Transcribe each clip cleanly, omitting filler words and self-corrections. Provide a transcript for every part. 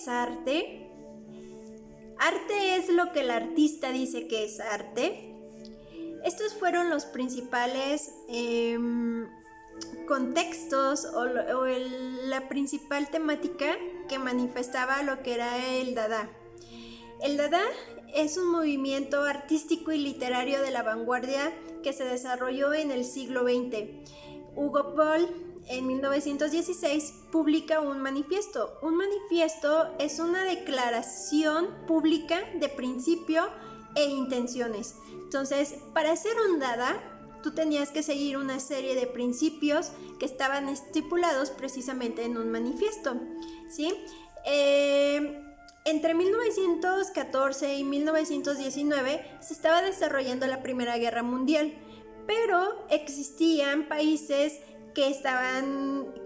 es arte? Arte es lo que el artista dice que es arte. Estos fueron los principales contextos la principal temática que manifestaba lo que era el Dada. El Dada es un movimiento artístico y literario de la vanguardia que se desarrolló en el siglo XX. Hugo Boll, en 1916, publica un manifiesto. Un manifiesto es una declaración pública de principio e intenciones. Entonces, para hacer un Dada, tú tenías que seguir una serie de principios que estaban estipulados precisamente en un manifiesto, ¿sí? Entre 1914 y 1919 se estaba desarrollando la Primera Guerra Mundial, pero existían países que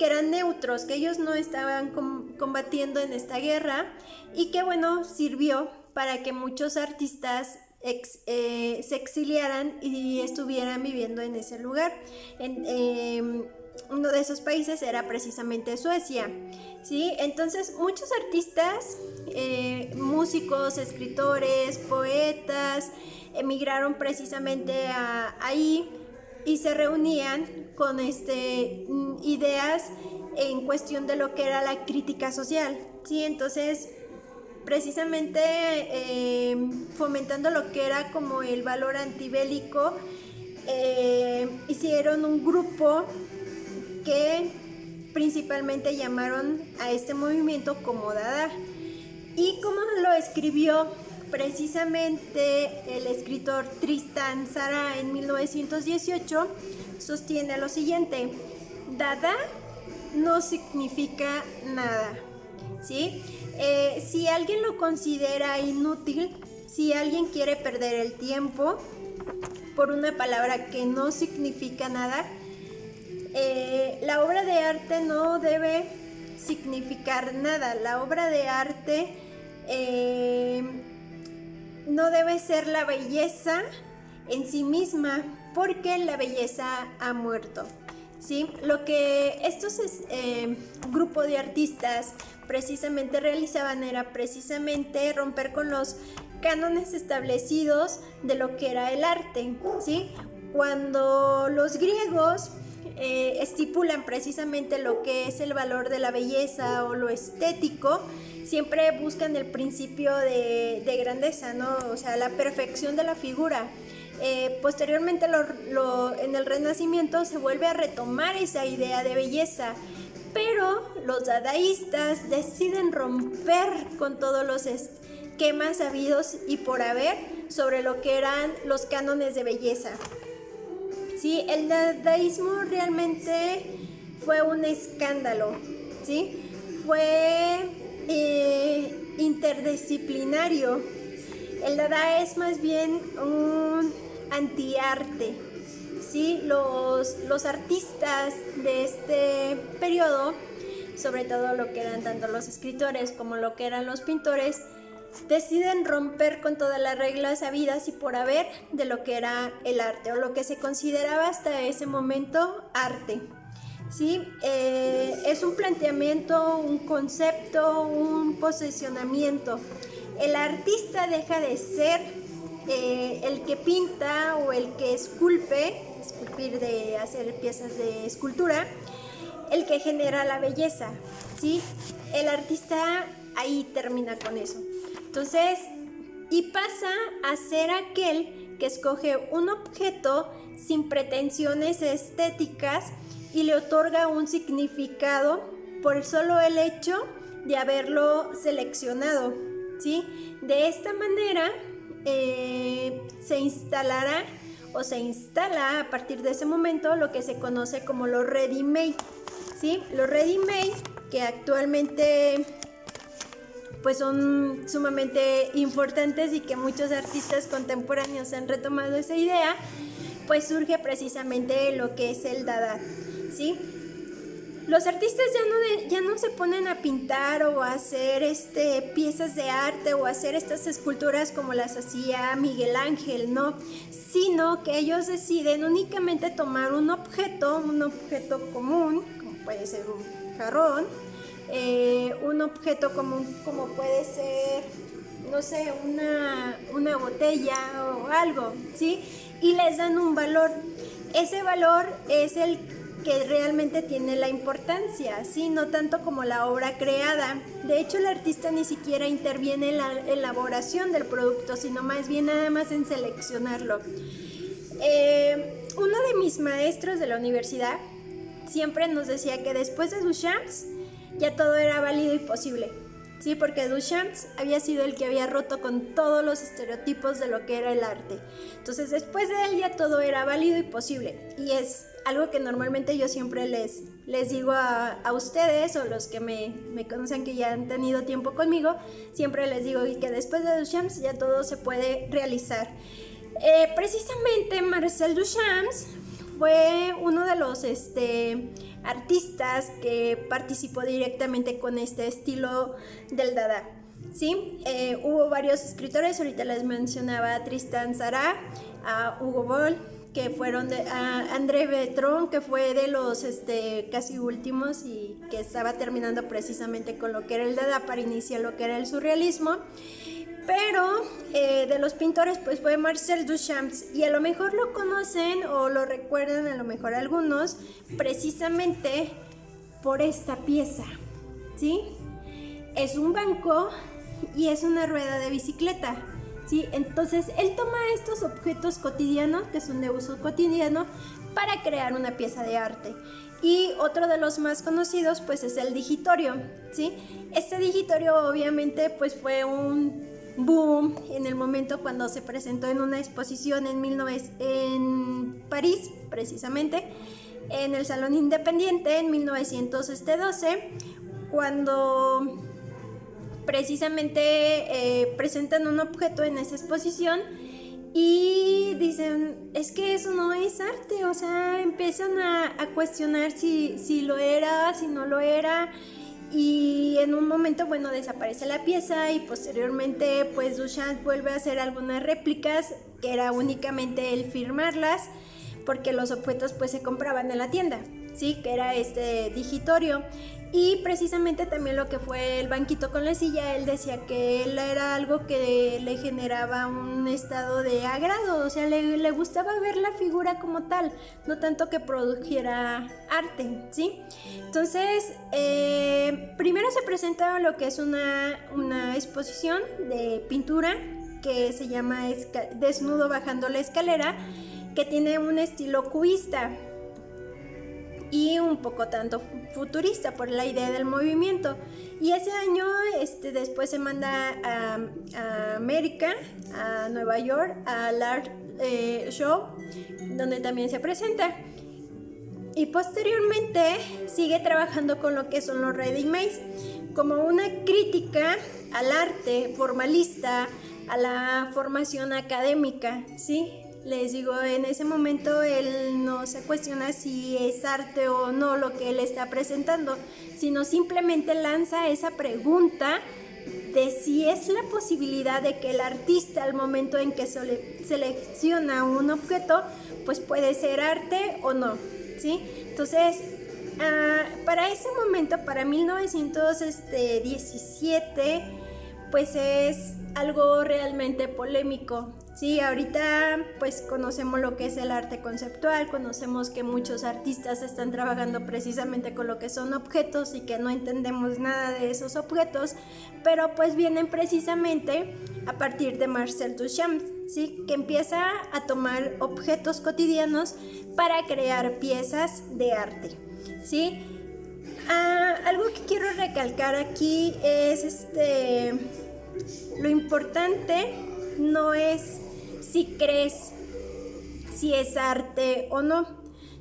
eran neutros, que ellos no estaban combatiendo en esta guerra, y que bueno, sirvió para que muchos artistas se exiliaran y estuvieran viviendo en ese lugar. Uno de esos países era precisamente Suecia, ¿sí? Entonces muchos artistas, músicos, escritores, poetas, emigraron precisamente ahí y se reunían con ideas en cuestión de lo que era la crítica social, ¿sí? Entonces, precisamente fomentando lo que era como el valor antibélico, hicieron un grupo que principalmente llamaron a este movimiento como Dada. Y como lo escribió precisamente el escritor Tristan Tzara en 1918, sostiene lo siguiente: Dada no significa nada, ¿sí? Si alguien lo considera inútil, si alguien quiere perder el tiempo por una palabra que no significa nada, la obra de arte no debe significar nada. La obra de arte no debe ser la belleza en sí misma, porque la belleza ha muerto, ¿sí? Lo que estos grupos de artistas precisamente realizaban era precisamente romper con los cánones establecidos de lo que era el arte, ¿sí? Cuando los griegos estipulan precisamente lo que es el valor de la belleza o lo estético, siempre buscan el principio de grandeza, ¿no? O sea, la perfección de la figura. Posteriormente en el Renacimiento se vuelve a retomar esa idea de belleza, pero los dadaístas deciden romper con todos los esquemas habidos y por haber sobre lo que eran los cánones de belleza. Sí, el dadaísmo realmente fue un escándalo, ¿sí? Fue interdisciplinario. El Dada es más bien un antiarte, ¿sí? Los artistas de este periodo, sobre todo lo que eran tanto los escritores como lo que eran los pintores, deciden romper con todas las reglas habidas y por haber de lo que era el arte, o lo que se consideraba hasta ese momento arte, ¿sí? Es un planteamiento, un concepto, un posicionamiento. El artista deja de ser el que pinta o el que esculpir, de hacer piezas de escultura, el que genera la belleza, ¿sí? El artista ahí termina con eso. Entonces, y pasa a ser aquel que escoge un objeto sin pretensiones estéticas y le otorga un significado por solo el hecho de haberlo seleccionado, ¿sí? De esta manera se instalará o se instala a partir de ese momento lo que se conoce como los ready-made, ¿sí? Los ready-made, que actualmente pues son sumamente importantes y que muchos artistas contemporáneos han retomado esa idea, pues surge precisamente lo que es el Dada, ¿sí? Los artistas ya no se ponen a pintar o a hacer piezas de arte o a hacer estas esculturas como las hacía Miguel Ángel, ¿no? Sino que ellos deciden únicamente tomar un objeto común, como puede ser un jarrón, un objeto como puede ser, no sé, una botella o algo, ¿sí? Y les dan un valor. Ese valor es el que realmente tiene la importancia, ¿sí? No tanto como la obra creada. De hecho, el artista ni siquiera interviene en la elaboración del producto, sino más bien nada más en seleccionarlo. Uno de mis maestros de la universidad siempre nos decía que después de Duchamp ya todo era válido y posible, ¿sí? Porque Duchamp había sido el que había roto con todos los estereotipos de lo que era el arte. Entonces, después de él ya todo era válido y posible. Y es algo que normalmente yo siempre les digo a ustedes, o los que me conocen que ya han tenido tiempo conmigo, siempre les digo que después de Duchamp ya todo se puede realizar. Precisamente Marcel Duchamp fue uno de los artistas que participó directamente con este estilo del Dada, ¿sí? Hubo varios escritores, ahorita les mencionaba a Tristan Tzara, a Hugo Boll, que fueron a André Breton, que fue de los casi últimos y que estaba terminando precisamente con lo que era el Dada para iniciar lo que era el surrealismo. Pero de los pintores pues fue Marcel Duchamp, y a lo mejor lo conocen o lo recuerdan a lo mejor algunos precisamente por esta pieza, ¿sí? Es un banco y es una rueda de bicicleta, ¿sí? Entonces él toma estos objetos cotidianos que son de uso cotidiano para crear una pieza de arte. Y otro de los más conocidos pues es el digitorio, ¿sí? Este digitorio obviamente pues fue un boom en el momento cuando se presentó en una exposición en París, precisamente, en el Salón Independiente en 1912, cuando precisamente presentan un objeto en esa exposición y dicen, es que eso no es arte, o sea, empiezan a cuestionar si lo era, si no lo era. Y en un momento, bueno, desaparece la pieza y posteriormente pues Duchamp vuelve a hacer algunas réplicas, que era únicamente el firmarlas, porque los objetos pues se compraban en la tienda, ¿sí? Que era este digitorio. Y precisamente también lo que fue el banquito con la silla, él decía que él era algo que le generaba un estado de agrado, o sea, le gustaba ver la figura como tal, no tanto que produjera arte, ¿sí? Entonces, primero se presenta lo que es una exposición de pintura que se llama Desnudo bajando la escalera, que tiene un estilo cubista y un poco tanto futurista por la idea del movimiento. Y ese año después se manda a América, a Nueva York, al Art Show, donde también se presenta. Y posteriormente sigue trabajando con lo que son los ready-made, como una crítica al arte formalista, a la formación académica, ¿sí? Les digo, en ese momento él no se cuestiona si es arte o no lo que él está presentando, sino simplemente lanza esa pregunta de si es la posibilidad de que el artista al momento en que selecciona un objeto, pues puede ser arte o no, ¿sí? Entonces, para ese momento, para 1917, pues es algo realmente polémico. Sí, ahorita pues conocemos lo que es el arte conceptual, conocemos que muchos artistas están trabajando precisamente con lo que son objetos y que no entendemos nada de esos objetos, pero pues vienen precisamente a partir de Marcel Duchamp, ¿sí? Que empieza a tomar objetos cotidianos para crear piezas de arte, ¿sí? Algo que quiero recalcar aquí es lo importante no es si crees si es arte o no,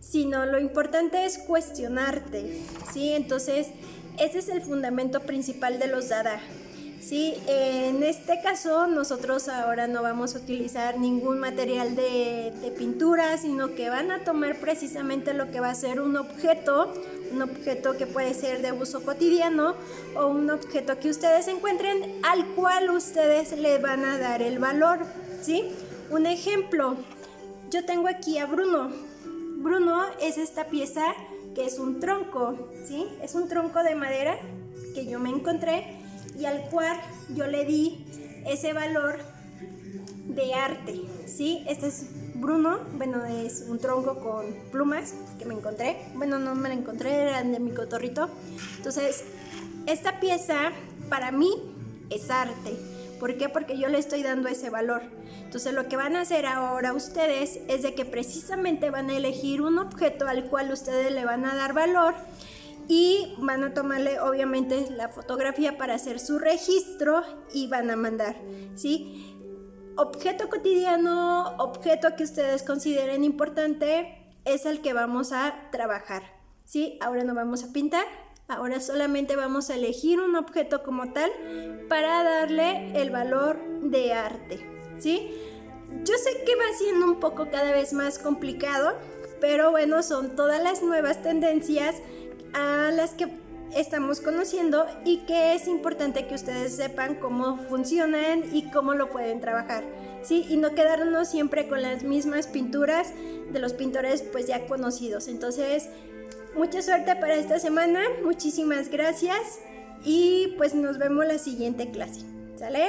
sino lo importante es cuestionarte, ¿sí? Entonces, ese es el fundamento principal de los Dada, ¿sí? En este caso, nosotros ahora no vamos a utilizar ningún material de pintura, sino que van a tomar precisamente lo que va a ser un objeto que puede ser de uso cotidiano o un objeto que ustedes encuentren al cual ustedes le van a dar el valor, ¿sí? Un ejemplo, yo tengo aquí a Bruno. Bruno es esta pieza que es un tronco, ¿sí? Es un tronco de madera que yo me encontré y al cual yo le di ese valor de arte, ¿sí? Este es Bruno, bueno, es un tronco con plumas que me encontré. Bueno, no me la encontré, eran de mi cotorrito. Entonces, esta pieza para mí es arte. ¿Por qué? Porque yo le estoy dando ese valor. Entonces, lo que van a hacer ahora ustedes es de que precisamente van a elegir un objeto al cual ustedes le van a dar valor y van a tomarle obviamente la fotografía para hacer su registro y van a mandar, ¿sí? Objeto cotidiano, objeto que ustedes consideren importante, es el que vamos a trabajar, ¿sí? Ahora no vamos a pintar, ahora solamente vamos a elegir un objeto como tal para darle el valor de arte, ¿sí? Yo sé que va siendo un poco cada vez más complicado, pero bueno, son todas las nuevas tendencias a las que estamos conociendo y que es importante que ustedes sepan cómo funcionan y cómo lo pueden trabajar, ¿sí? Y no quedarnos siempre con las mismas pinturas de los pintores pues ya conocidos. Entonces, mucha suerte para esta semana, muchísimas gracias y pues nos vemos la siguiente clase, ¿sale?